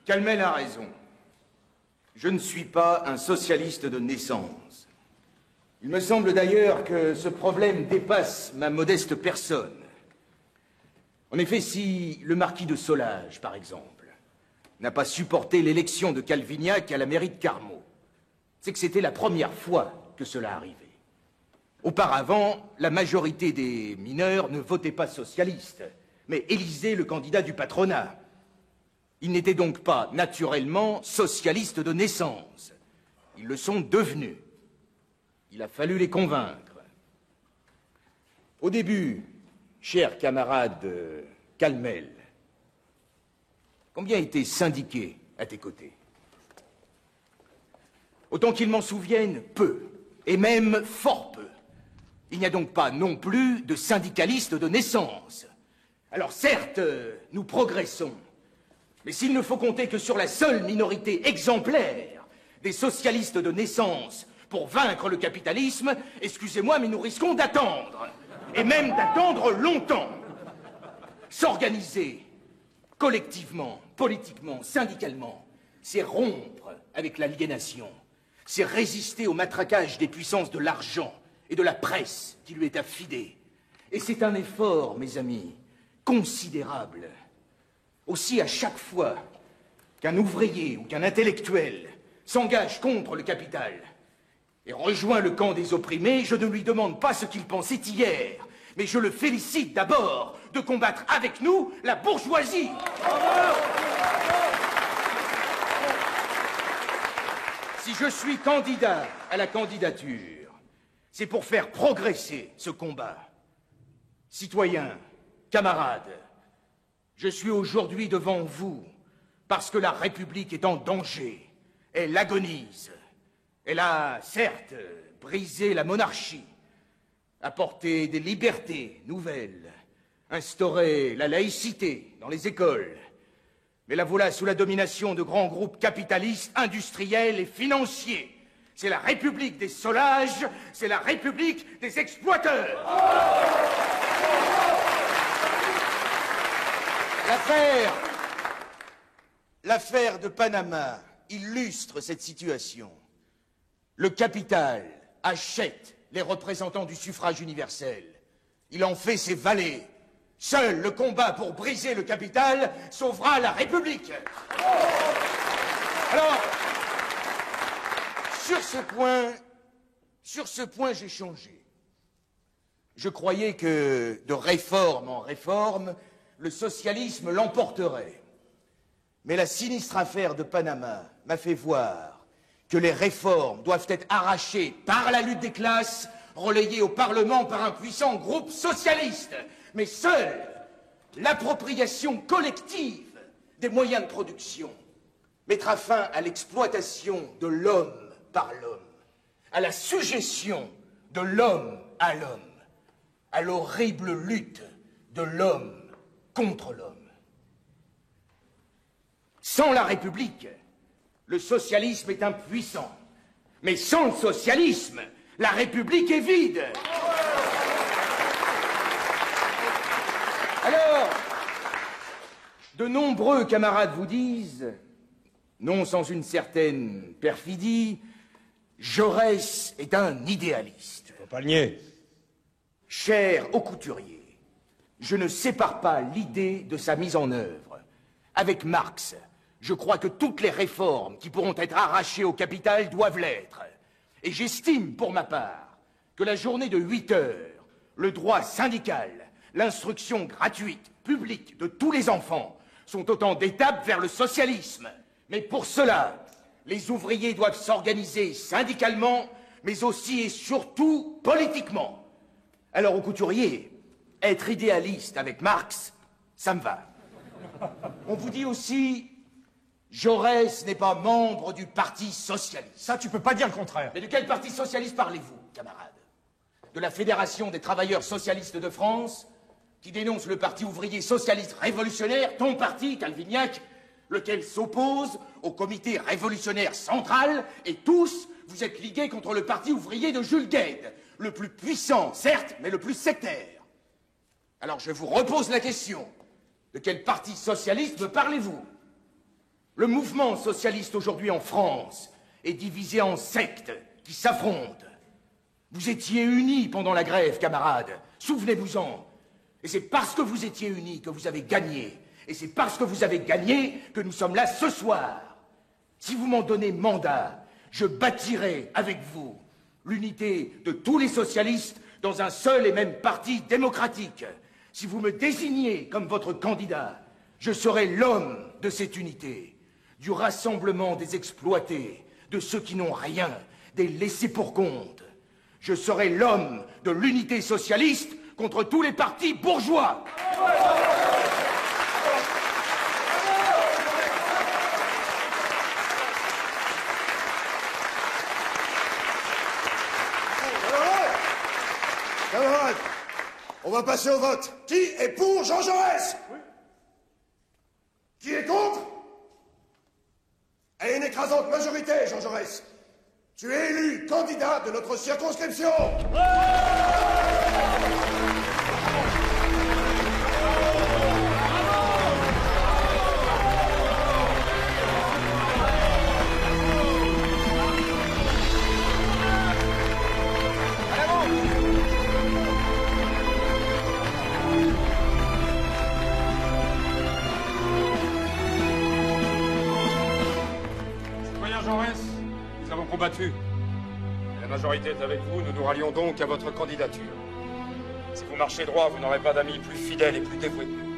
Calmel a raison. Je ne suis pas un socialiste de naissance. Il me semble d'ailleurs que ce problème dépasse ma modeste personne. En effet, si le marquis de Solage, par exemple, n'a pas supporté l'élection de Calvignac à la mairie de Carmaux, c'est que c'était la première fois que cela arrivait. Auparavant, la majorité des mineurs ne votaient pas socialiste, mais élisaient le candidat du patronat. Ils n'étaient donc pas naturellement socialistes de naissance. Ils le sont devenus. Il a fallu les convaincre. Au début, cher camarade Calmel, combien étaient syndiqués à tes côtés? Autant qu'il m'en souvienne, peu, et même fort peu. Il n'y a donc pas non plus de syndicalistes de naissance. Alors certes, nous progressons, mais s'il ne faut compter que sur la seule minorité exemplaire des socialistes de naissance pour vaincre le capitalisme, excusez-moi, mais nous risquons d'attendre, et même d'attendre longtemps. S'organiser collectivement, politiquement, syndicalement, c'est rompre avec l'aliénation, c'est résister au matraquage des puissances de l'argent et de la presse qui lui est affidée. Et c'est un effort, mes amis, considérable. Aussi, à chaque fois qu'un ouvrier ou qu'un intellectuel s'engage contre le capital et rejoint le camp des opprimés, je ne lui demande pas ce qu'il pensait hier, mais je le félicite d'abord de combattre avec nous la bourgeoisie. Si je suis candidat à la candidature, c'est pour faire progresser ce combat. Citoyens, camarades, je suis aujourd'hui devant vous parce que la République est en danger. Elle agonise. Elle a, certes, brisé la monarchie, apporté des libertés nouvelles, instauré la laïcité dans les écoles. Mais la voilà sous la domination de grands groupes capitalistes, industriels et financiers. C'est la République des Solages, c'est la République des exploiteurs. L'affaire de Panama illustre cette situation. Le capital achète les représentants du suffrage universel. Il en fait ses valets. Seul le combat pour briser le capital sauvera la République. Alors, sur ce point, j'ai changé. Je croyais que, de réforme en réforme, le socialisme l'emporterait. Mais la sinistre affaire de Panama m'a fait voir que les réformes doivent être arrachées par la lutte des classes, relayées au Parlement par un puissant groupe socialiste. Mais seule l'appropriation collective des moyens de production mettra fin à l'exploitation de l'homme par l'homme, à la sujétion de l'homme, à l'horrible lutte de l'homme contre l'homme. Sans la République, le socialisme est impuissant. Mais sans le socialisme, la République est vide. Alors, de nombreux camarades vous disent, non sans une certaine perfidie, Jaurès est un idéaliste. Faut pas le nier. Cher au couturier, je ne sépare pas l'idée de sa mise en œuvre. Avec Marx, je crois que toutes les réformes qui pourront être arrachées au capital doivent l'être. Et j'estime, pour ma part, que la journée de 8 heures, le droit syndical, l'instruction gratuite, publique de tous les enfants sont autant d'étapes vers le socialisme. Mais pour cela, les ouvriers doivent s'organiser syndicalement, mais aussi et surtout politiquement. Alors, au couturier, être idéaliste avec Marx, ça me va. On vous dit aussi, Jaurès n'est pas membre du Parti socialiste. Ça, tu peux pas dire le contraire. Mais de quel Parti socialiste parlez-vous, camarades? De la Fédération des travailleurs socialistes de France, qui dénonce le Parti ouvrier socialiste révolutionnaire, ton parti, Calvignac, lequel s'oppose au comité révolutionnaire central, et tous, vous êtes ligués contre le Parti ouvrier de Jules Guesde, le plus puissant, certes, mais le plus sectaire. Alors je vous repose la question. De quel parti socialiste me parlez-vous? Le mouvement socialiste aujourd'hui en France est divisé en sectes qui s'affrontent. Vous étiez unis pendant la grève, camarades. Souvenez-vous-en. Et c'est parce que vous étiez unis que vous avez gagné. Et c'est parce que vous avez gagné que nous sommes là ce soir. Si vous m'en donnez mandat, je bâtirai avec vous l'unité de tous les socialistes dans un seul et même parti démocratique. Si vous me désignez comme votre candidat, je serai l'homme de cette unité, du rassemblement des exploités, de ceux qui n'ont rien, des laissés pour compte. Je serai l'homme de l'unité socialiste contre tous les partis bourgeois. Camarades, on va passer au vote. Qui est pour Jean Jaurès? Oui. Qui est contre? À une écrasante majorité, Jean Jaurès. Tu es élu candidat de notre circonscription. Citoyen Jaurès, nous avons combattu. La majorité est avec vous, nous nous rallions donc à votre candidature. Si vous marchez droit, vous n'aurez pas d'amis plus fidèles et plus dévoués que nous.